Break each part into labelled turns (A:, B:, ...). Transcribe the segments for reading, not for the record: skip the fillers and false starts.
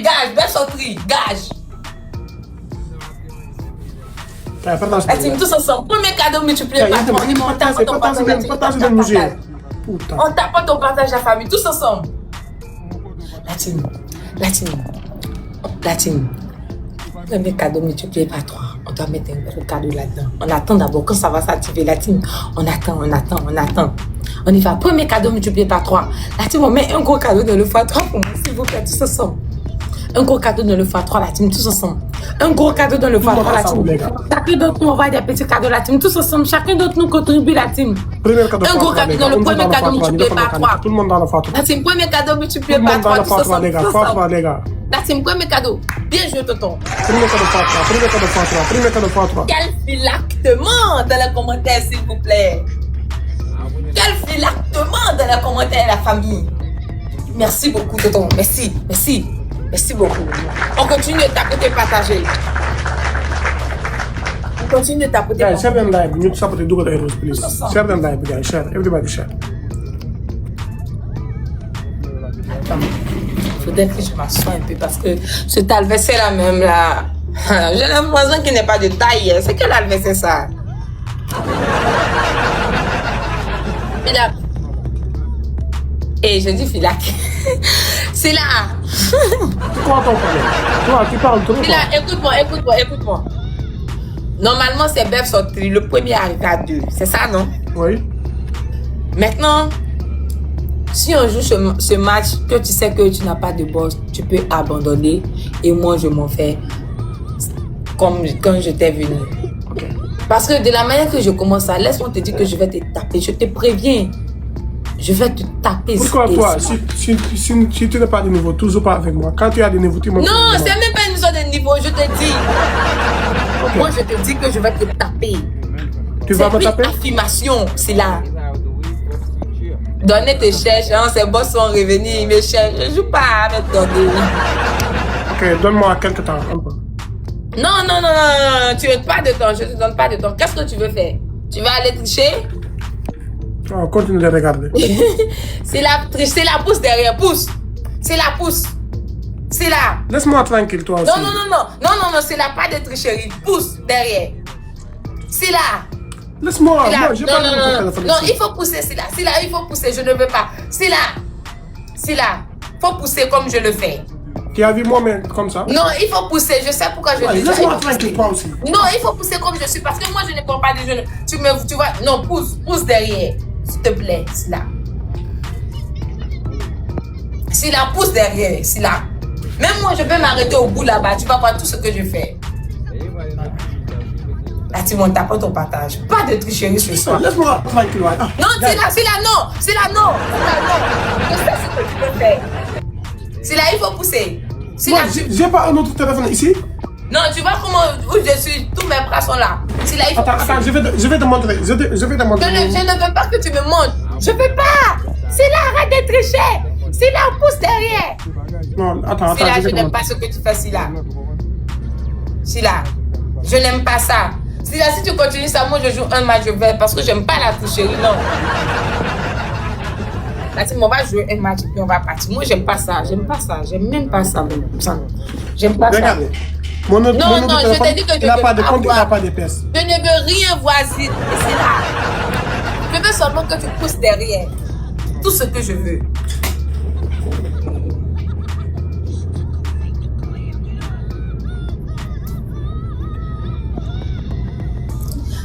A: Gage, belle sauterie, gage. La team, tous ensemble. Premier cadeau multiplié par 3. On tape ton partage. On tape ton partage à la famille, tous ensemble. La team. Premier cadeau multiplié par 3. On doit mettre un gros cadeau là-dedans. On attend d'abord quand ça va s'activer. La team, on attend. On y va. Premier cadeau multiplié par 3. La team, on met un gros cadeau dans le x3 pour moi, s'il vous plaît, tous ensemble. Un gros cadeau dans le x3, la team, tous ensemble. Un gros cadeau dans le x3, la team. Chacun d'entre nous, on va des petits cadeaux, la team, tous ensemble. Chacun d'entre nous contribue, la team. Un gros cadeau dans le premier cadeau multiplié par 3.
B: Tout le monde dans le x3.
A: La team, premier cadeau multiplié par 3, tous ensemble.
B: Les gars.
A: La team, premier cadeau. Bien joué, tonton.
B: Premier cadeau x3.
A: Quel phylactement dans les commentaires, s'il vous plaît. Quel phylactement dans les commentaires, la famille. Merci beaucoup, tonton. Merci beaucoup. On continue de tapoter et partager.
B: Share them live. You need to support the Google Heroes, please. Share them live, guys. Share. Everybody share.
A: Faudrait que je m'assoie un peu parce que cet adversaire là même là, j'ai l'impression qu'il n'est pas de taille. C'est quel adversaire ça? Filac. Et je dis Filac. C'est là.
B: Quoi ton problème? Toi, tu parles trop.
A: Écoute-moi. Normalement, c'est Bef sorti. Le premier arrivé à 2. C'est ça, non?
B: Oui.
A: Maintenant, si on joue ce match, que tu sais que tu n'as pas de boss, tu peux abandonner. Et moi, je m'en fais comme quand j'étais venu.
B: Okay.
A: Parce que de la manière que je commence à, laisse-moi te dire que je vais te taper. Je te préviens. Je vais te taper.
B: Pourquoi toi, si tu n'es pas de niveau, toujours pas avec moi. Quand tu as des niveaux, tu m'en
A: non, c'est même pas une histoire de niveau, je te dis. Okay. Moi, je te dis que je vais te taper.
B: Tu vas me taper?
A: Affirmation, c'est là. Donner te cherche, hein, ces boss sont revenus, ils me cherchent. Je joue pas avec donner.
B: Ok, donne-moi quelques temps, un peu.
A: Non, tu n'as pas de temps, je te donne pas de temps. Qu'est-ce que tu veux faire? Tu vas aller tricher?
B: Oh, continue de regarder.
A: C'est la pousse derrière, pousse. C'est la pousse. C'est là.
B: Laisse-moi tranquille, toi aussi.
A: Non, c'est là, pas de tricherie. Pousse derrière. C'est là.
B: Laisse-moi. Non,
A: il faut pousser, c'est là. C'est là, il faut pousser, je ne veux pas. C'est là. Faut pousser comme je le fais.
B: Tu as vu moi-même comme ça?
A: Non, il faut pousser, je sais pourquoi je le fais.
B: Laisse-moi tranquille, toi aussi.
A: Non, il faut pousser comme je suis, parce que moi, je ne prends pas des genoux. Tu vois, non, pousse derrière. S'il te plaît, c'est là. C'est là, pousse derrière, c'est là. Même moi, je peux m'arrêter au bout là-bas. Tu vas voir tout ce que je fais. Là, tu m'en tapes ton partage. Pas de tricherie ce soir.
B: Laisse-moi tranquille.
A: Non, c'est là, non. Je sais ce que tu peux faire. C'est là, il faut pousser. C'est là.
B: J'ai pas un autre téléphone ici?
A: Non, tu vois où je suis, tous mes bras sont là. C'est là, il faut pousser.
B: Attends, je vais te montrer. Je vais te montrer.
A: Je ne veux pas que tu me montres. Je veux pas. C'est là, arrête de tricher. C'est là, pousse derrière.
B: Non, attends.
A: C'est là, je n'aime pas ce que tu fais, c'est là. C'est là. Je n'aime pas ça. C'est là, si tu continues ça, moi je joue un match, je vais, parce que j'aime pas la tricherie, non. Là, on va jouer un match et puis on va partir. Moi, j'aime pas ça. J'aime même pas ça. J'aime pas ça.
B: Non,
A: je t'ai dit que
B: il n'a pas de compte, il n'a pas de pièces.
A: Je ne veux rien voir ici. C'est là. Je veux seulement que tu pousses derrière. Tout ce que je veux.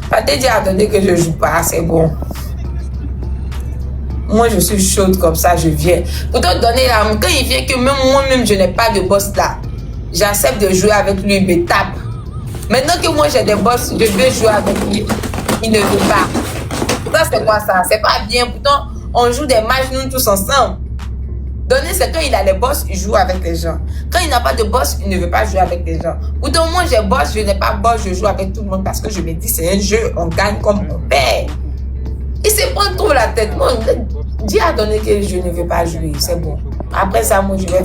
A: Pas te dire à donner que je joue pas, c'est bon. Moi, je suis chaude comme ça, je viens. Pour te donner la quand il vient que même moi-même, je n'ai pas de boss là. J'accepte de jouer avec lui, il me tape. Maintenant que moi, j'ai des boss, je veux jouer avec lui. Il ne veut pas. Ça, c'est quoi ça? C'est pas bien. Pourtant, on joue des matchs, nous tous ensemble. Donner, c'est quand il a les boss, il joue avec les gens. Quand il n'a pas de boss, il ne veut pas jouer avec les gens. Pourtant, moi, j'ai boss, je n'ai pas boss, je joue avec tout le monde parce que je me dis, c'est un jeu, on gagne comme on perd. Il se prend trop la tête. Moi, dis à donner que je ne veux pas jouer, c'est bon. Après ça, moi, je vais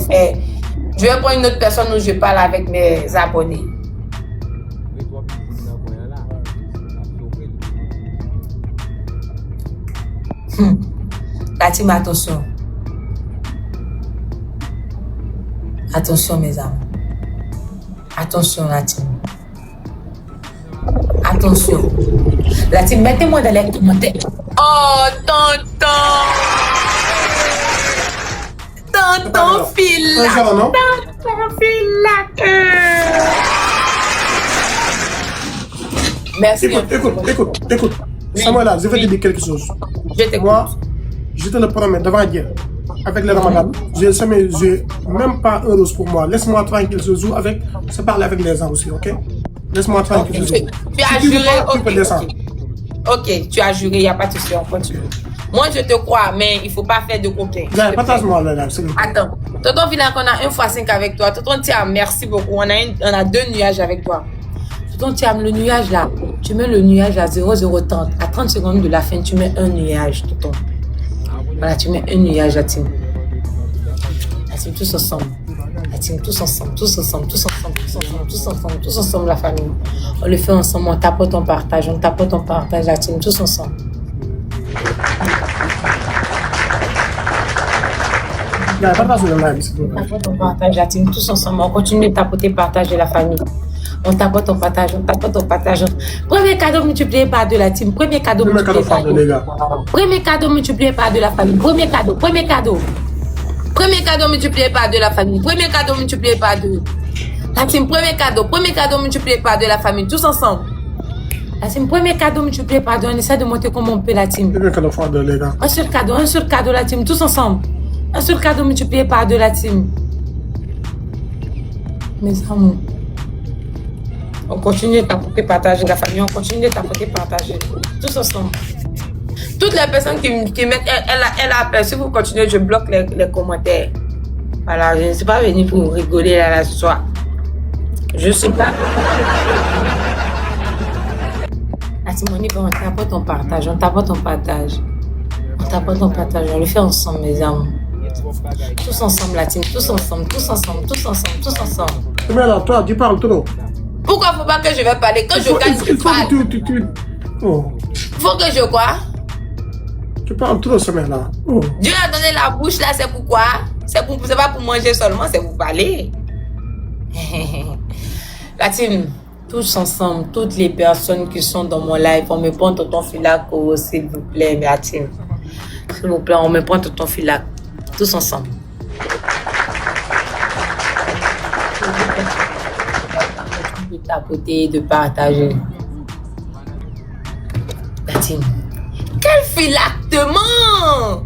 A: prendre une autre personne où je parle avec mes abonnés. La team, attention. Attention, mes amis. Attention, la team. Attention. La team, mettez-moi dans les commentaires. Oh, tonton. Tonton file. Tonton file. Merci.
B: Écoute. Samuel, je vais te dire quelque chose.
A: Je t'écoute.
B: Moi, je te le promets devant Dieu. Avec le Ramadan, j'ai même pas un rose pour moi. Laisse-moi tranquille, je joue avec, je parle avec les gens aussi, ok? Laisse-moi tranquille, je joue.
A: Tu as juré,
B: tu peux descendre.
A: Ok, tu as juré, il n'y a pas de souci, on continue. Moi, je te crois, mais il ne faut pas faire de coquin.
B: Partage-moi là, s'il vous plaît.
A: Attends, tonton Vilac, on a 1x5 avec toi. Tonton Thiam, merci beaucoup. On a 2 nuages avec toi. Tonton Thiam, le nuage là, tu mets le nuage à 0,030. À 30 secondes de la fin, tu mets un nuage, tonton. Voilà, tu mets un nuage, la team. La team, tous ensemble. La team, tous ensemble, tous ensemble, tous ensemble, tous ensemble, tous ensemble, tous ensemble, la famille. On le fait ensemble, on tapote, on partage, la team, tous ensemble. On partage la team, tous ensemble. On continue de tapoter, partager la famille. On tapote, on partage, on tapote, on partage. Premier cadeau multiplié par 2 la team. Premier cadeau multiplié par 2. Premier cadeau multiplié par 2 la famille. Premier cadeau. Premier cadeau multiplié par 2 la famille. Premier cadeau multiplié par 2. La team, premier cadeau multiplié par 2 la famille. Tous ensemble. La team, premier cadeau multiplié par 2. On essaie de monter comme on peut la team. Un seul cadeau la team. Tous ensemble. Un seul cadeau multiplié par 2 la team. Mes amours. On continue de tapoter, partager la famille. On continue de tapoter, partager. Tous ensemble. Toutes les personnes qui mettent, elle a appelé. Si vous continuez, je bloque les commentaires. Voilà, je ne suis pas venue pour rigoler là ce soir. Je ne suis pas. La Timonie, on tapote, on partage. On tapote, on partage. On tapote, on partage. On le fait ensemble, mes amis. Tous ensemble, la team. Tous ensemble, tous ensemble, tous ensemble, tous ensemble.
B: Mais alors, toi, tu parles trop.
A: Pourquoi faut pas que je vais parler? Quand je gagne, je parle. Faut que je quoi?
B: Tu parles trop, ce mec-là. Oh.
A: Dieu a donné la bouche là, c'est pourquoi? C'est pas pour manger seulement, c'est pour parler. La team, tous ensemble, toutes les personnes qui sont dans mon live, on me prend tonton Filac, s'il vous plaît, mais la team. S'il vous plaît, on me prend tonton Filac. Tous ensemble. De tapoter, de partager. La team. Quel phylactement!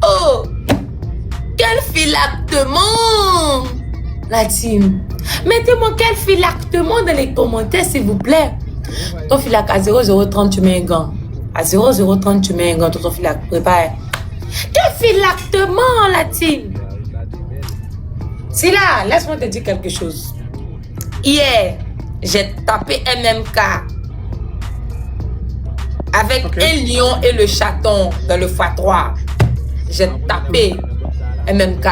A: Oh! Quel phylactement! La team. Mettez-moi quel phylactement dans les commentaires, s'il vous plaît. Ton Filac à 0030, tu mets un gant. À 0030, tu mets un gant. Ton Filac, prépare. Quel phylactement, la team! C'est là, laisse-moi te dire quelque chose. Hier, j'ai tapé MMK avec un lion et le chaton dans le x3. J'ai tapé MMK.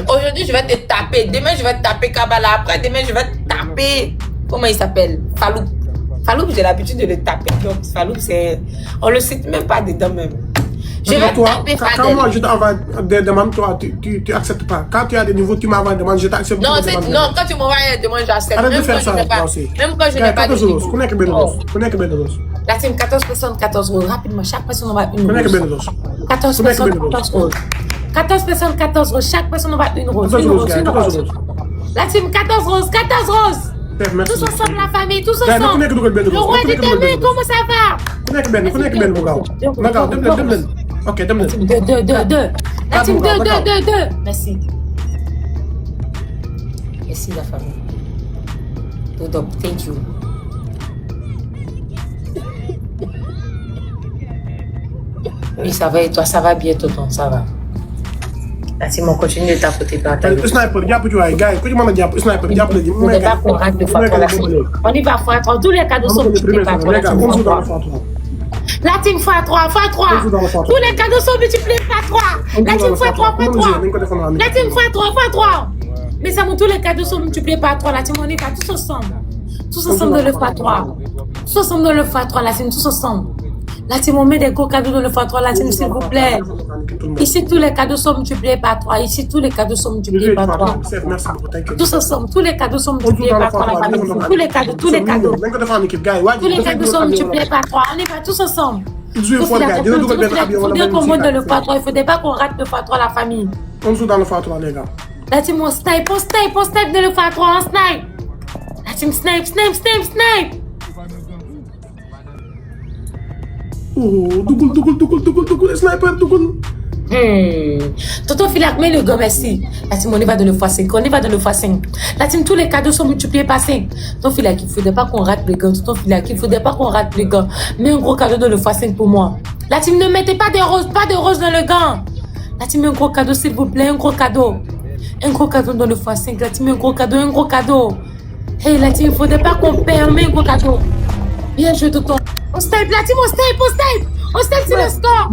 A: Aujourd'hui, je vais te taper. Demain, je vais te taper Kabbalah. Après, demain, je vais te taper. Comment il s'appelle? Fallouk. Fallouk, j'ai l'habitude de le taper. Donc, Fallouk, c'est. On le cite même pas dedans même. Je vais taper Fadel.
B: Quand moi, je t'envoie des demandes, toi, tu acceptes pas. Quand tu as des niveaux, tu m'envoies des demandes, je t'accepte.
A: Non, quand tu m'envoies des demandes, j'accepte.
B: Arrête de faire ça, moi aussi.
A: Même quand je n'ai pas de
B: rose. Connais que Ben Rose. Connais que Ben Rose.
A: La team, 14 personnes, 14 roses. Rapidement, chaque personne envoie une rose.
B: Connais que Ben Rose.
A: 14 personnes, 14 roses. 14 personnes, 14 roses. Chaque personne envoie une rose. Une rose, une rose. La team, 14 roses, 14 roses. Tous ensemble, la famille, tous ensemble. Le roi des ténèbres, comment ça va?
B: Connais que Ben, connais que Ben, regarde, dem. Ok, dem.
A: 2. La team, 2. Merci. Merci, la famille. Dodo, thank you. Oui, ça va et toi, ça va bien, tonton, ça va. La team, on continue de tapoter par ta.
B: Sniper, jàpp ci waay gars yi ku ci mën a jàpp sniper jàpp la ji.
A: On ne va pas convaincre de fois pour la team. On y va x3. Tous les cadeaux sont multipliés par 3. La team x3. La team x3. Tous les cadeaux sont multipliés par 3. La team x3. La team x3. Mais ça montre tous les cadeaux sont multipliés par 3. La team, on y va tous ensemble. Tous ensemble dans le x3. Tous ensemble dans le x3. La team, tous ensemble.
C: La team, on met des gros cadeaux dans le x3, la team, s'il vous plaît. Ici, tous les cadeaux sont multipliés par 3. Ici, tous les cadeaux sont multipliés par 3.
B: Merci beaucoup, thank you.
C: Tous ensemble, tous les cadeaux sont multipliés par 3, la famille. Tous les cadeaux, tous les cadeaux. Tous les cadeaux sont multipliés par 3. On y va tous ensemble. Il faut dire qu'on monte dans le x3. Il ne faudrait pas qu'on rate le x3, la famille.
B: On joue dans le x3, les gars.
C: La team, on snipe dans le x3, on snipe. La team, snipe.
B: Oh, dougoul, sniper, dougoul.
C: Tonton Filac, mets le gomme ici. La team, on y va dans le x5. La team, tous les cadeaux sont multipliés par 5. Tonton Filac, il ne faudrait pas qu'on rate le gants. Mets un gros cadeau dans le x5 pour moi. La team, ne mettez pas de roses dans le gant. La team, un gros cadeau, s'il vous plaît, un gros cadeau dans le x5. La team, un gros cadeau. Hey, la team, il ne faudrait pas qu'on perde, mais un gros cadeau. Bien joué, tonton. On snipe, la team, on snipe sur le score. On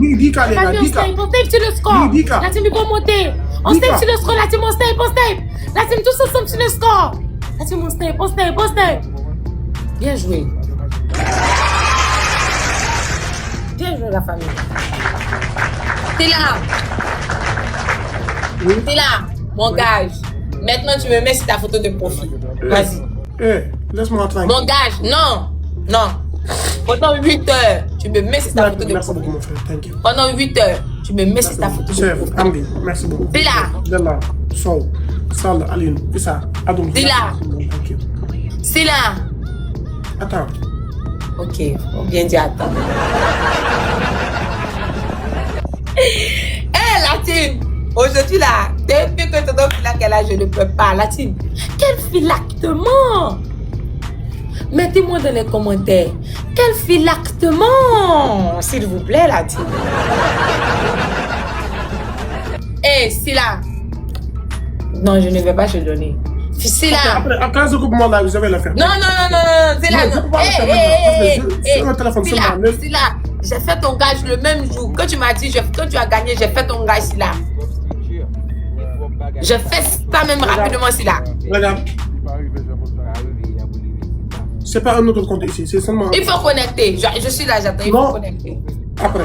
C: snipe sur le score. La team, il faut monter. On snipe sur le score, la team, on snipe. La team, tous ensemble sur le score. La team, on snipe. Bien joué. Bien joué, la famille. T'es là, mon gage. Maintenant, tu me mets sur ta photo de profil. Vas-y.
B: Laisse-moi tranquille.
C: Mon gage, non. Pendant 8 heures, tu me mets sur ta photo de profil.
B: Merci beaucoup, mon frère. Thank you.
C: Pendant 8 heures, tu me mets sur ta photo de
B: Chef,
C: profil.
B: Ambi, merci beaucoup. Della, Sow, Sal, Aline, Issa, Adoum. Thank you.
C: C'est là.
B: Attends.
C: Ok, faut bien dire attends. La team, aujourd'hui là, depuis que ton Filac est là, je ne peux pas. La team, quel Filac te ment? Mettez-moi dans les commentaires, quel Filac te ment? S'il vous plaît, la team. Silla. Non, je ne vais pas te donner. Silla.
B: Après ce coupe-moi là, je vais le faire.
C: Non, Silla, non. Silla, j'ai fait ton gage le même jour. Quand tu m'as dit, quand tu as gagné, j'ai fait ton gage, Silla. Je fais ça même rapidement, Silla.
B: Regarde. C'est pas un autre compte ici, c'est seulement.
C: Il faut connecter. Je suis là, j'attends. Il faut connecter.
B: Après.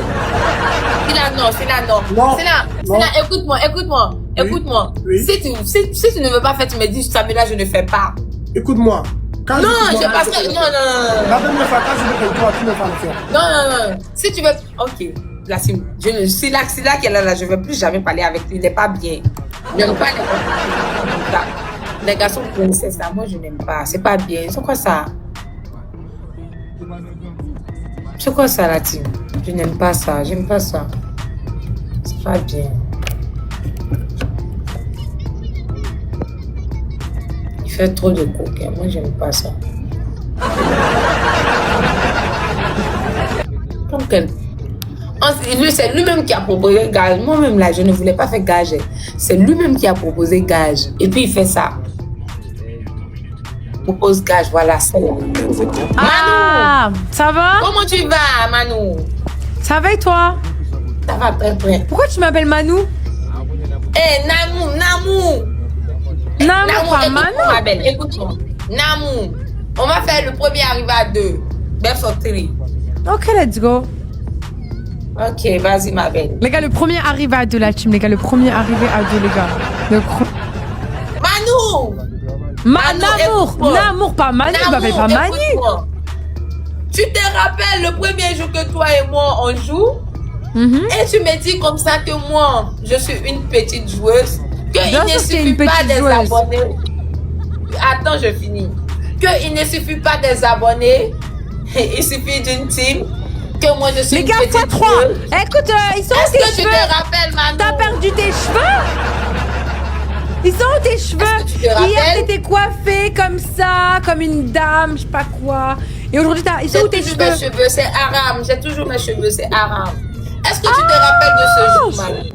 C: Silla, non. Silla, écoute-moi.
B: Oui.
C: Si tu ne veux pas faire, tu me dis, Samira, je ne fais pas.
B: Écoute-moi.
C: Non.
B: La dernière fois, quand je veux que toi, tu ne vas pas le faire.
C: Non. Si tu veux. Ok. La Sim. Silla qui est là, je ne veux plus jamais parler avec lui. Il n'est pas bien. Je n'aime pas les garçons princesses là. Moi, je n'aime pas. C'est pas bien. C'est quoi ça? C'est quoi ça, la team? Je n'aime pas ça. J'aime pas ça. C'est pas bien. Il fait trop de coquins. Moi, j'aime pas ça. C'est lui-même qui a proposé gage. Moi-même, là, je ne voulais pas faire gage. C'est lui-même qui a proposé gage. Et puis, il fait ça. Propose gage, voilà.
D: Ah,
C: Manu,
D: ça va?
C: comment tu vas, Manu?
D: Ça va et toi?
C: Ça va très bien.
D: Pourquoi tu m'appelles Manu?
C: Namou,
D: pas
C: écoute-moi,
D: Manu.
C: ma belle, écoute-moi. Namou, on va faire le premier arrivé à 2. Best of 3.
D: Ok, let's go.
C: Ok, vas-y, ma belle.
D: Les gars, le premier arrivé à 2, la team, les gars. Le premier arrivé à 2, les gars.
C: Manu!
D: Namour, pas Manu, tu m'appelles pas Manu.
C: Tu te rappelles le premier jour que toi et moi on joue? Et tu me dis comme ça que moi, je suis une petite joueuse, qu'il ne suffit pas des abonnés. Attends, je finis. Qu'il ne suffit pas des abonnés, il suffit d'une team. Que moi je suis
D: les
C: une
D: gars,
C: petite
D: x3.
C: joueuse.
D: Écoute, ils sont
C: Est-ce
D: où tes
C: que tu
D: cheveux?
C: te rappelles, Manu?
D: T'as perdu tes cheveux? Ils sont où tes cheveux?
C: Est-ce que tu te rappelles?
D: Hier, t'étais coiffée comme ça, comme une dame, je sais pas quoi. Et aujourd'hui, ils sont où tes cheveux?
C: Mes cheveux, c'est haram. J'ai toujours mes cheveux, c'est haram. Est-ce que tu te rappelles de ce jour, Manu?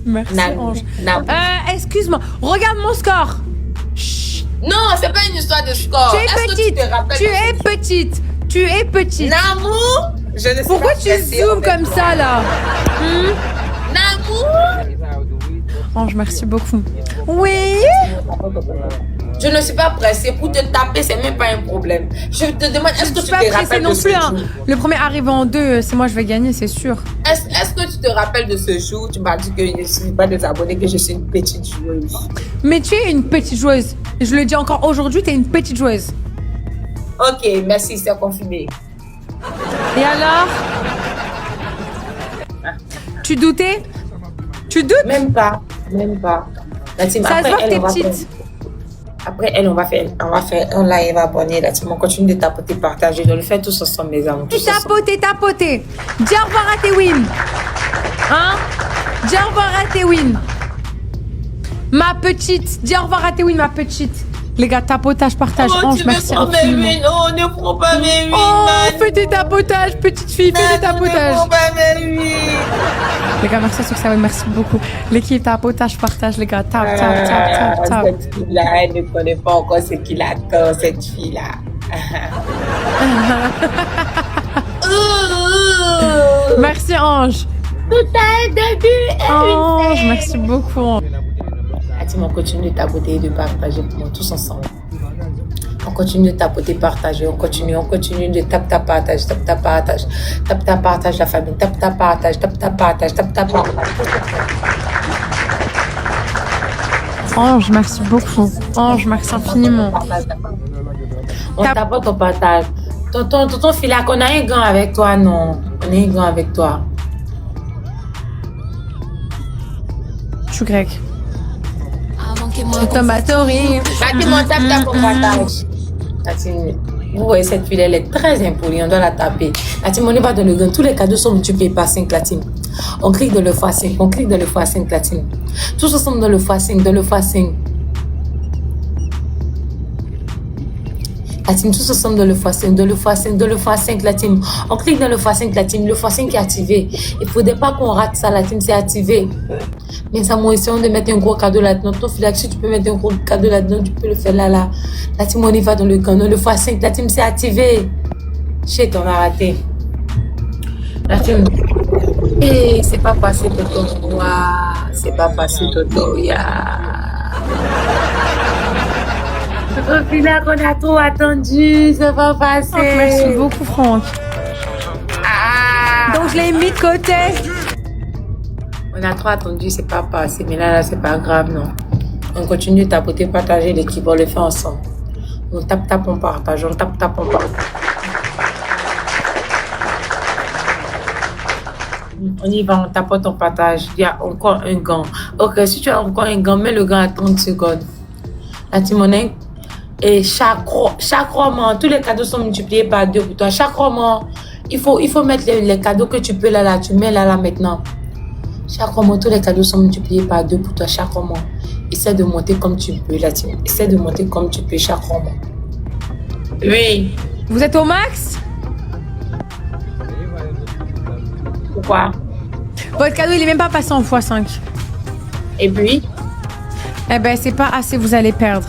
D: Merci,
C: Namou,
D: Ange.
C: Namou.
D: Excuse-moi, regarde mon score.
C: Non, c'est pas une histoire de score.
D: Tu es
C: Est-ce que
D: petite.
C: tu te rappelles
D: Tu
C: de
D: es
C: ce jour?
D: petite. Tu es petite.
C: Namou, je ne sais
D: Pourquoi
C: pas
D: tu
C: stresser
D: zoomes
C: avec
D: comme
C: toi.
D: ça là?
C: Namou.
D: Ange, merci beaucoup. Oui.
A: Je ne suis pas pressée. Pour te taper, c'est même pas un problème. Je te demande, est-ce
D: Je
A: que
D: suis
A: tu
D: pas
A: te
D: pressée
A: rappelles
D: non
A: de ce
D: plus. Hein.
A: jour?
D: Le premier arrivant en 2, c'est moi, je vais gagner, c'est sûr.
A: Est-ce que tu te rappelles de ce jour où tu m'as dit que je ne suis pas désabonnée, que je suis une petite joueuse?
D: Mais tu es une petite joueuse. Je le dis encore aujourd'hui, tu es une petite joueuse.
A: Ok, merci, c'est confirmé.
D: Et alors? Tu doutais? Tu doutes?
A: Même pas, même pas. La team,
D: Ça se voit que t'es
A: on va faire-
D: petite.
A: Après, elle, on va faire un live abonné. La team, on continue de tapoter, partager, de le faire tous ensemble, mes amis. tous ensemble.
D: Tapoter. Dis au revoir à tes wins. Hein? Dis au revoir à tes wins. Ma petite. Dis au revoir à tes wins, ma petite. Les gars, tapotage, partage.
A: Oh,
D: Ange,
A: tu me
D: merci
A: prends mes
D: infiniment.
A: wins. Oh, ne prends pas mes wins,
D: Oh,
A: man.
D: fais des tapotages, petite fille, fais des
A: Non, ne
D: tapotages.
A: prends pas mes wins.
D: Les gars, merci à ceux que ça va, merci beaucoup. L'équipe tapotage, partage, les gars. Tap.
A: Cette fille-là, elle ne connaît pas encore ce qu'il attend, cette fille-là.
D: Merci, Ange.
A: Tout a un début et
D: Ange, merci beaucoup.
A: La team, on continue de tapoter et de partager pour nous tous ensemble. On continue de tapoter, partager, on continue de partage, partage la famille, partage.
D: Ange, merci beaucoup. Ange, merci infiniment.
A: On tapote, on partage. Tonton Filac, on a un gant avec toi, non? On a un gant avec toi.
D: Je suis grec. Tomatory.
A: La team, on tape, on partage. La team, vous voyez cette fille, elle est très impolie, on doit la taper. La team, on y va dans le gant. Tous les cadeaux sont multipliés par 5, la team. On clique dans le x5, on clique dans le x5, la team. Tous ensemble dans le x5, dans le x5. La team, tous ensemble dans le x5, dans le x5, dans le x5, la team. On clique dans le x5, la team. Le x5 est activé. Il ne faudrait pas qu'on rate ça, la team, c'est activé. Mais ça, moi, essayons de mettre un gros cadeau là-dedans. Ton Filac, si tu peux mettre un gros cadeau là-dedans, tu peux le faire là. La team, on y va dans le camp, dans le x5, la team, c'est activé. Shit, on a raté. La team. Eh, c'est pas passé, Toto. Waouh, c'est pas passé, Toto. Au final, on a trop attendu, c'est pas passé.
D: Merci beaucoup, Franck.
A: Ah.
D: Donc, je l'ai mis de côté.
A: On a trop attendu, c'est pas passé. Mais là, c'est pas grave, non. On continue de tapoter, partager l'équipe, on le fait ensemble. On tape, on partage, on tape, on partage. On y va, on tapote, on partage. Il y a encore un gant. Ok, si tu as encore un gant, mets le gant à 30 secondes. La Timonée. Et chaque roman, tous les cadeaux sont multipliés par 2 pour toi. Chaque roman, il faut mettre les cadeaux que tu peux là, tu mets là maintenant. Chaque roman, tous les cadeaux sont multipliés par 2 pour toi. Chaque roman. Essaie de monter comme tu peux, la team. Essaie de monter comme tu peux, chaque roman. Oui.
D: Vous êtes au max?
A: Pourquoi?
D: Votre cadeau, il est même pas passé en x5.
A: Et puis?
D: Eh ben, c'est pas assez, vous allez perdre.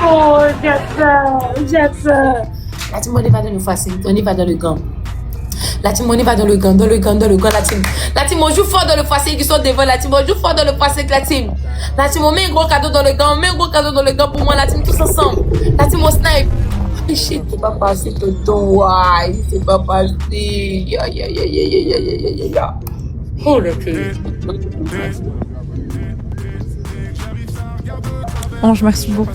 A: Oh, j'ai peur. La team, on y va dans le facile, on y va dans le gant. La team, on y va dans le gant, la team. La team, on joue fort dans le facile qui sont devant, la team, on joue fort dans le facile, la team. La team, on met un gros cadeau dans le gant, pour moi, la team, tous ensemble. La team, on snipe. Shit, c'est pas passé, Toto, ouais, c'est pas passé. Ya. Oh, le cul.
D: Ange, merci beaucoup.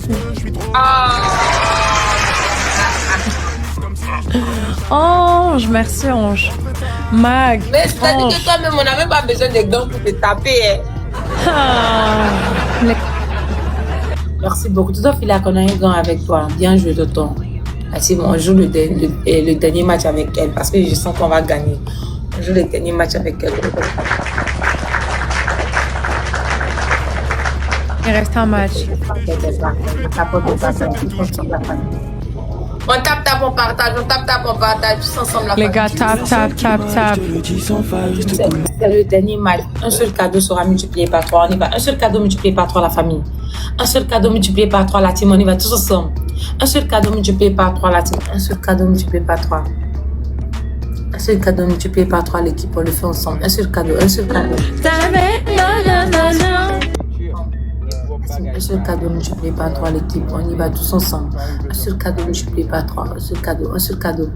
D: Ange, merci Ange. Mag.
A: Mais c'est-à-dire
D: Ange.
A: que toi-même, on n'a même pas besoin de gants pour te taper. Hein.
D: Ah.
A: Merci beaucoup. Tout à fait là qu'on a un gant avec toi. Bien joué, Toto. Ainsi, on joue le dernier match avec elle parce que je sens qu'on va gagner. On joue le dernier match avec elle.
D: Il reste un match.
A: On tape, on partage, tous ensemble.
D: Les gars, tap.
A: C'est le dernier match. Un seul cadeau sera multiplié par 3. On y va. Un seul cadeau multiplié par 3, la famille. Un seul cadeau multiplié par 3, la team. On y va tous ensemble. Un seul cadeau multiplié par 3, la team. Un seul cadeau multiplié par 3. Un seul cadeau multiplié par 3, l'équipe. On le fait ensemble. Un seul cadeau.
C: Un seul cadeau multiplié par 3, l'équipe. On y va tous ensemble. Un seul cadeau multiplié par 3. Un seul cadeau. Un seul cadeau.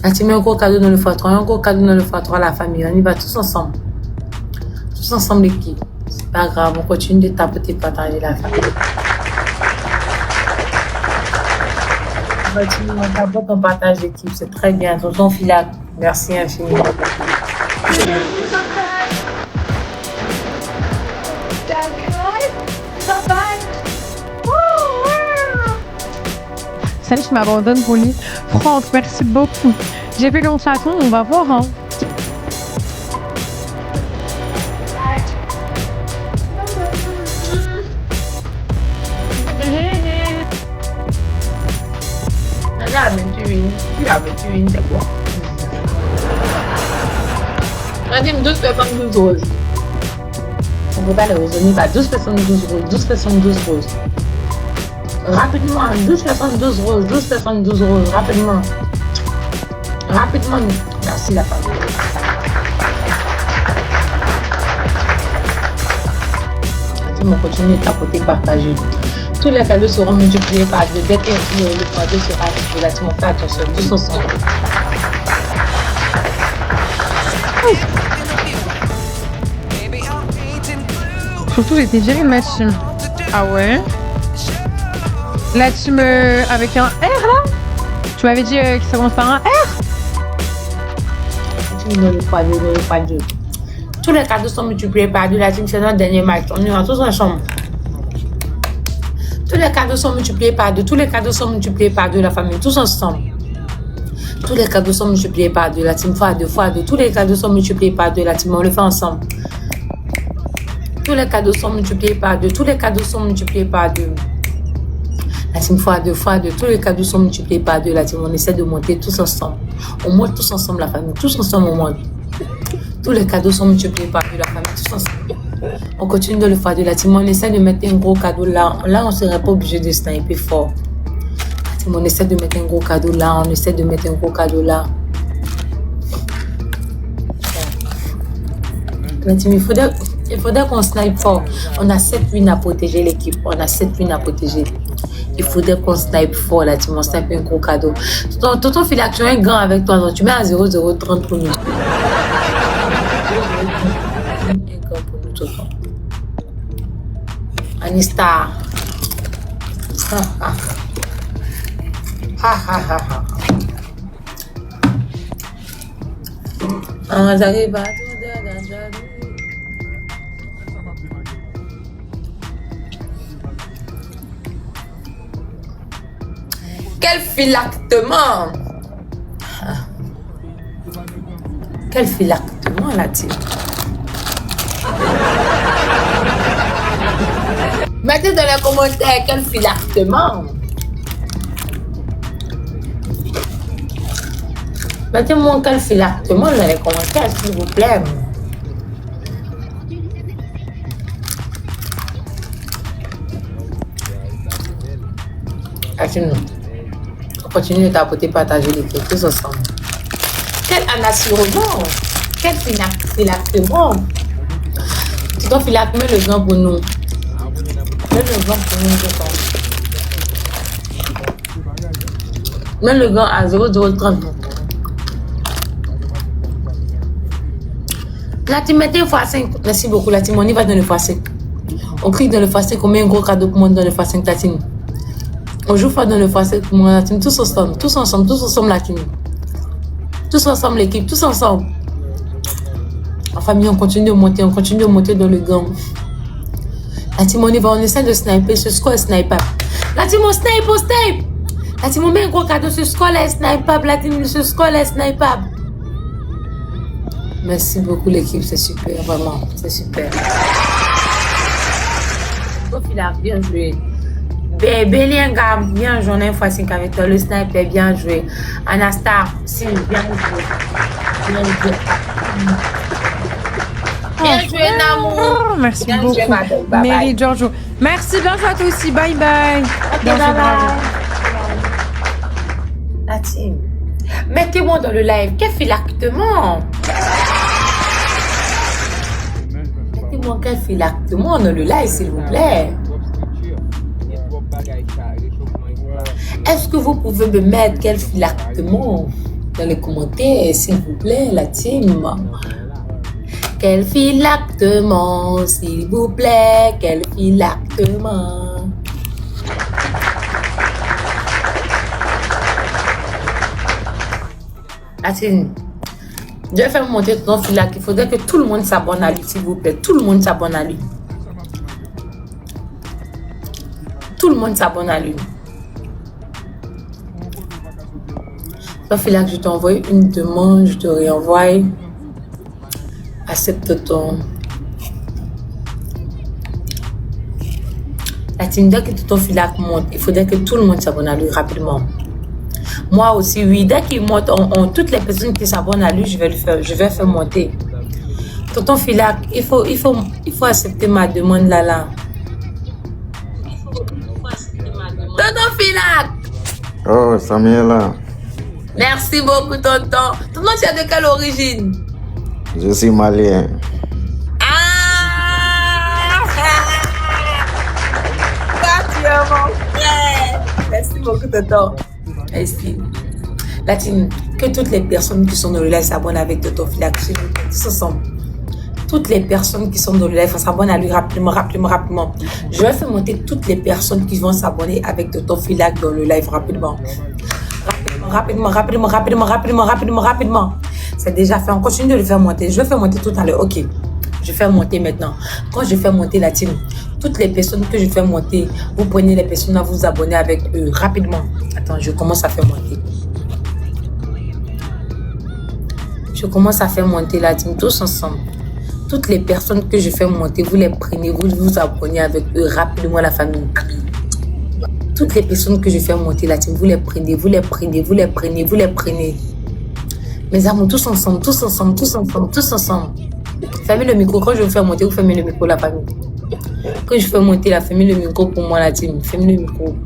C: La team, un gros cadeau dans le x3. Un gros cadeau dans le x3, la famille. On y va tous ensemble. Tous ensemble, l'équipe. C'est pas grave. On continue de tapoter, partager la famille. On continue, on tapote, on partage l'équipe. C'est très bien. Tonton Filac, merci infiniment.
D: Salut, je m'abandonne pour lui. Franck, merci beaucoup. J'ai fait long chaton, on va voir. Hein.
C: C'est quoi? On dit 12 personnes, 12 roses. On ne peut pas les roses, on y va. 12 personnes, 12 roses. 12 personnes, 12 roses. Rapidement, 12 personnes, 12 roses. 12 personnes, 12 roses. Rapidement. Rapidement. Merci la famille. On continue de tapoter, partager. Tous les cadeaux seront multipliés par 2. Dès que le cadeau sera relativement fait attention, tous ensemble.
D: Surtout, j'étais virée de ma team. Ah ouais? La team avec un R là? Tu m'avais dit que ça commence par un R?
C: La team dans le x2. Tous les cadeaux sont multipliés par 2. La team, c'est notre dernier match. On y va tous ensemble. Tous les cadeaux sont multipliés par 2. Tous les cadeaux sont multipliés par 2, la famille. Tous ensemble. Tous les cadeaux sont multipliés par 2. La team x2. Tous les cadeaux sont multipliés par 2. La team, on le fait ensemble. Tous les cadeaux sont multipliés par 2. Tous les cadeaux sont multipliés par 2. La team x2. Tous les cadeaux sont multipliés par 2. La team, on essaie de monter tous ensemble. On monte tous ensemble, la famille. Tous ensemble, on monte. Tous les cadeaux sont multipliés par 2, la famille. Tous ensemble. On continue de le faire de la team. On essaie de mettre un gros cadeau là. Là, on ne serait pas obligé de sniper fort. La team, on essaie de mettre un gros cadeau là. On essaie de mettre un gros cadeau là. La team, il faudrait qu'on snipe fort. On a 7 wins à protéger l'équipe. On a 7 wins à protéger. Il faudrait qu'on snipe fort la team. On snipe un gros cadeau. Tonton Filac, tu as un grand avec toi. Donc tu mets à 0,030 pour nous. Anistar. Quel phylactement! Quel phylactement là-dessus? Mettez dans les commentaires quel phylactement. Mettez-moi quel phylactement dans les commentaires, s'il vous plaît. On continue de tapoter, partager les trucs tous ensemble. Quel anassurement! Quel phylactement! Tu dois phylacter le vent pour nous. Mets le vent pour nous, je pense. Mets le vent à 0,030. La team, mettez le x5. Merci beaucoup, la team. On y va dans le x5. On clique dans le x5. On met un gros cadeau pour moi dans le x5, la team. On joue fort dans le x5 pour moi, la team. Tous ensemble, la team. Tous ensemble, l'équipe. Tous ensemble. En famille, on continue de monter dans le gang. La team, on y va, on essaie de sniper. Ce score est sniper. La team, on snipe. La team, on met un gros cadeau. Ce score est sniper. La team, ce score est sniper. Merci beaucoup, l'équipe. C'est super, vraiment. C'est super. Profila, bien joué. Bélienga, bien joué. On a une fois 5 avec toi. Le sniper, bien joué. Anastar, si, bien joué. Bien joué, Namou.
D: Merci
C: bien
D: beaucoup.
C: Joué, bye
D: Mary
C: bye.
D: Giorgio. Merci bien à toi aussi. Bye bye.
C: Ok,
D: Bien
C: bye
D: joué, bravo.
C: bye. La team. Mettez-moi dans le live. Quel phylactement. Mettez-moi quel phylactement dans le live, s'il vous plaît. que vous pouvez me mettre quel filactement dans les commentaires, s'il vous plaît, la team? Quel filactement, s'il vous plaît, quel filactement? La team, je vais faire monter ton filac. Il faudrait que tout le monde s'abonne à lui, s'il vous plaît. Tout le monde s'abonne à lui. Tout le monde s'abonne à lui. Ton filac, je t'envoie une demande, je te réenvoie. Accepte-ton. La team, dès que ton filac monte, il faudrait que tout le monde s'abonne à lui rapidement. Moi aussi, oui. Dès qu'il monte, toutes les personnes qui s'abonnent à lui, je vais le faire. Je vais faire monter. Tonton Filac, il faut accepter ma demande là. Tonton Filac!
E: Oh, Samuela.
C: Merci beaucoup, tonton. Tonton, tu es de quelle origine?
E: Je suis malien.
C: Ah! Toi, tu es mon frère. Merci beaucoup, tonton. Merci. Latine, que toutes les personnes qui sont dans le live s'abonnent avec Tonton Filac. Tous ensemble. Toutes les personnes qui sont dans le live s'abonnent à lui rapidement. Je vais faire monter toutes les personnes qui vont s'abonner avec Tonton Filac dans le live rapidement. Rapidement. C'est déjà fait. On continue de le faire monter. Je vais faire monter tout à l'heure. Ok. Je fais monter maintenant. Quand je fais monter la team, toutes les personnes que je fais monter, vous prenez les personnes à vous abonner avec eux rapidement. Attends, je commence à faire monter. Je commence à faire monter la team tous ensemble. Toutes les personnes que je fais monter, vous les prenez, vous vous abonnez avec eux rapidement, la famille. Toutes les personnes que je fais monter la team, vous les prenez. Mes amours, tous ensemble. Fermez le micro. Quand je vous fais monter, vous fermez le micro, la famille. Quand je fais monter, la fermez le micro pour moi, la team. Fermez le micro.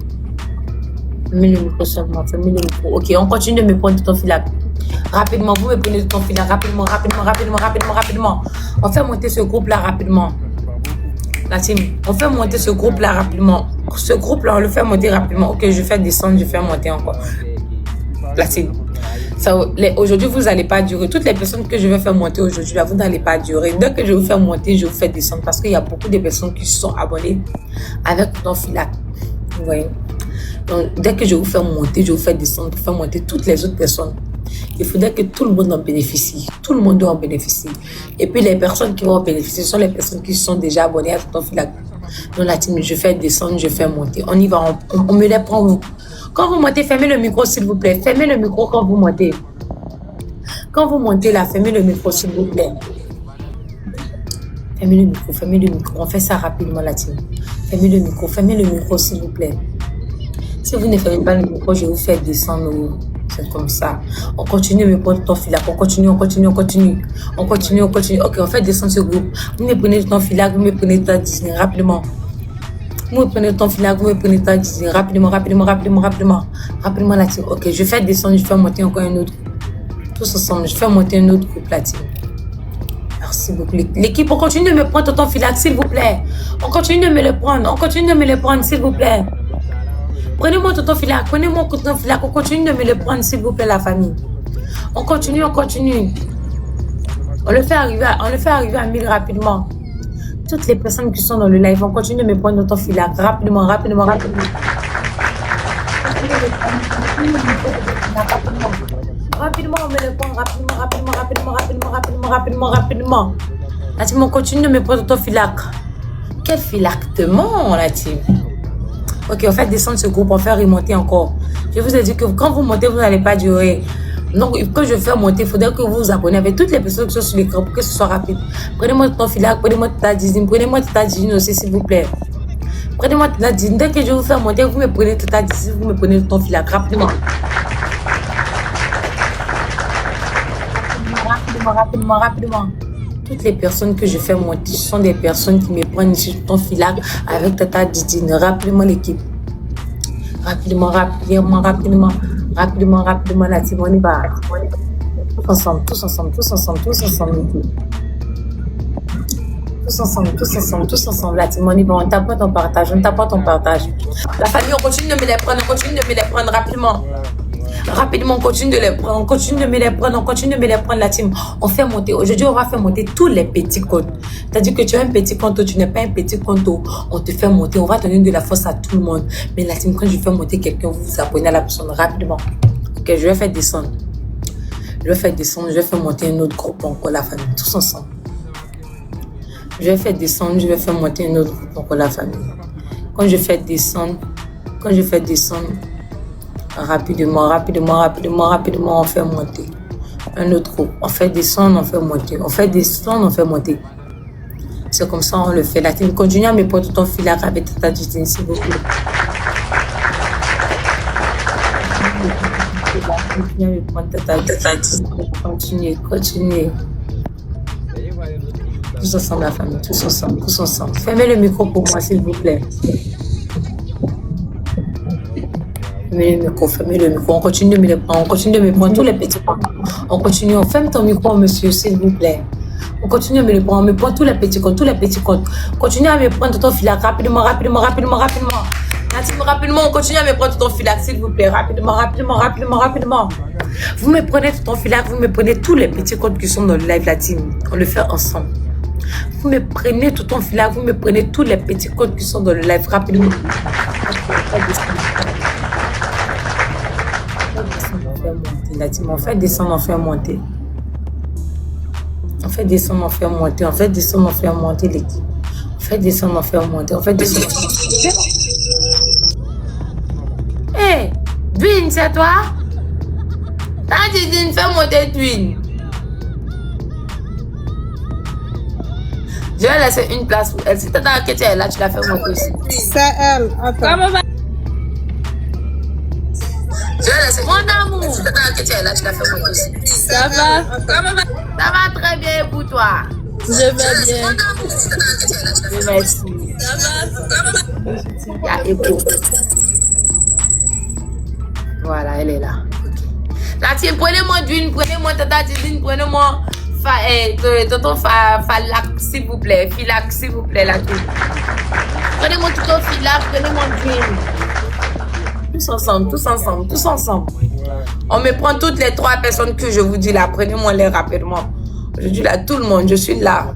C: Fermez le micro seulement. Fermez le micro. Ok, on continue de me prendre ton filac. Rapidement, vous me prenez ton filac. Rapidement. On fait monter ce groupe-là rapidement. La team, on fait monter ce groupe-là rapidement. Ce groupe-là, on le fait monter rapidement. Ok, je fais descendre, je fais monter encore. La team. Aujourd'hui, vous n'allez pas durer. Toutes les personnes que je vais faire monter aujourd'hui, là, vous n'allez pas durer. Dès que je vais vous faire monter, je vous fais descendre parce qu'il y a beaucoup de personnes qui se sont abonnées avec ton filac. Vous voyez? Donc, dès que je vous fais monter, je vous fais descendre pour faire monter toutes les autres personnes. Il faudrait que tout le monde en bénéficie. Tout le monde doit en bénéficier. Et puis, les personnes qui vont en bénéficier sont les personnes qui sont déjà abonnées à ton filac. Donc, la team, je fais descendre, je fais monter. On y va, on me les prend, vous. Quand vous montez, fermez le micro, s'il vous plaît. Fermez le micro quand vous montez. Quand vous montez là, fermez le micro, s'il vous plaît. Fermez le micro. On fait ça rapidement, la team. Fermez le micro, s'il vous plaît. Si vous ne fermez pas le micro, je vais vous faire descendre. C'est comme ça. On continue de me prendre ton filac. On continue. Ok, on fait descendre ce groupe. Vous me prenez ton filac, vous me prenez ta Disney rapidement. Vous me prenez ton filac, vous me prenez ta Disney rapidement, la team. Ok, je fais descendre, je fais monter encore un autre. Tous ensemble, je fais monter un autre groupe, la team. Merci beaucoup. L'équipe, on continue de me prendre ton filac, s'il vous plaît. On continue de me le prendre, s'il vous plaît. Prenez-moi ton filac, on continue de me le prendre, s'il vous plaît, la famille. On continue. On le fait arriver à 1000 rapidement. Toutes les personnes qui sont dans le live, on continue de me prendre ton filac rapidement. Rapidement, on me le prend rapidement. La team, on continue de me prendre ton filac. Quel filactement, la team. Ok, on fait descendre ce groupe, on fait remonter encore. Je vous ai dit que quand vous montez, vous n'allez pas durer. Donc, quand je fais monter, il faudrait que vous vous abonnez avec toutes les personnes qui sont sur l'écran pour que ce soit rapide. Prenez-moi ton filac, prenez-moi ta Disney, aussi, s'il vous plaît. Prenez-moi ta Disney. Dès que je vous fais monter, vous me prenez ta Disney, vous me prenez ton filac rapidement. Rapidement. Toutes les personnes que je fais monter sont des personnes qui me prennent sur ton filac avec ta Disney. Rapidement, l'équipe. Rapidement, la team, on y va. Tous ensemble, l'équipe. tous ensemble, tous ensemble, tous ensemble. La team, on y va, on tape ton partage, on tape ton partage. La famille, on continue de me les prendre, on continue de me les prendre rapidement. Rapidement, on continue de les prendre, on continue de me les prendre, on continue de me les prendre, la team. On fait monter, aujourd'hui, on va faire monter tous les petits comptes. C'est-à-dire que tu as un petit compte, tu n'es pas un petit compte, on te fait monter, on va donner de la force à tout le monde. Mais la team, quand je fais monter quelqu'un, vous vous abonnez à la personne rapidement. Ok, je vais faire descendre. Je vais faire descendre, je vais faire monter un autre groupe encore, la famille, tous ensemble. Je vais faire descendre, je vais faire monter un autre groupe encore, la famille. Quand je fais descendre, rapidement, on fait monter. Un autre groupe. On fait descendre, on fait monter. On fait descendre, on fait monter. C'est comme ça on le fait. La team, continue à me prendre ton filard avec ta Justine, s'il vous plaît. Continue à me prendre ta Justine. Continue. Tous ensemble, la famille, tous ensemble. Fermez le micro pour moi, s'il vous plaît. Fermez le micro. On continue de me prendre, tous les petits points. On continue, on ferme ton micro, monsieur, s'il vous plaît. On continue à me le prendre, on me prend tous les petits comptes. Continue à me prendre ton filard rapidement. Rapidement, on continue à me prendre ton filard, s'il vous plaît. Rapidement. Vous me prenez ton filard, vous me prenez tous les petits comptes qui sont dans le live, la team. On le fait ensemble. Vous me prenez tout ton filard, vous me prenez tous les petits comptes qui sont dans le live, rapidement. La team, on fait descendre, on fait monter. L'équipe. On fait descendre, on fait monter. Hé, Dwin, c'est toi? T'as dit Dwin, fais monter Dwin. Je vais laisser une place pour elle. Si t'as que tu es là, tu la fais monter aussi.
F: C'est elle. Attends.
C: Comment va? Je vais laisser mon amour. Si t'as que tu es là, tu la fais monter aussi.
F: Ça va?
C: Comment va? Ça va très bien pour toi.
F: Je vais bien.
C: Merci.
F: Ça va?
C: Il y a Epo. Voilà, elle est là. Okay. La team, prenez-moi Dwin, prenez-moi Tata Tidine, prenez-moi tonton Falak, s'il vous plaît. Filac, s'il vous plaît, la team. Prenez-moi tout ton Filac, prenez-moi Dwin. Tous ensemble. On me prend toutes les 3 personnes que je vous dis là, prenez-moi les rapidement. Je dis là, tout le monde, je suis là.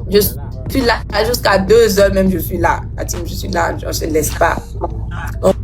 C: Je suis là jusqu'à 2 heures même, je suis là. La team, je suis là, je ne laisse pas. Donc,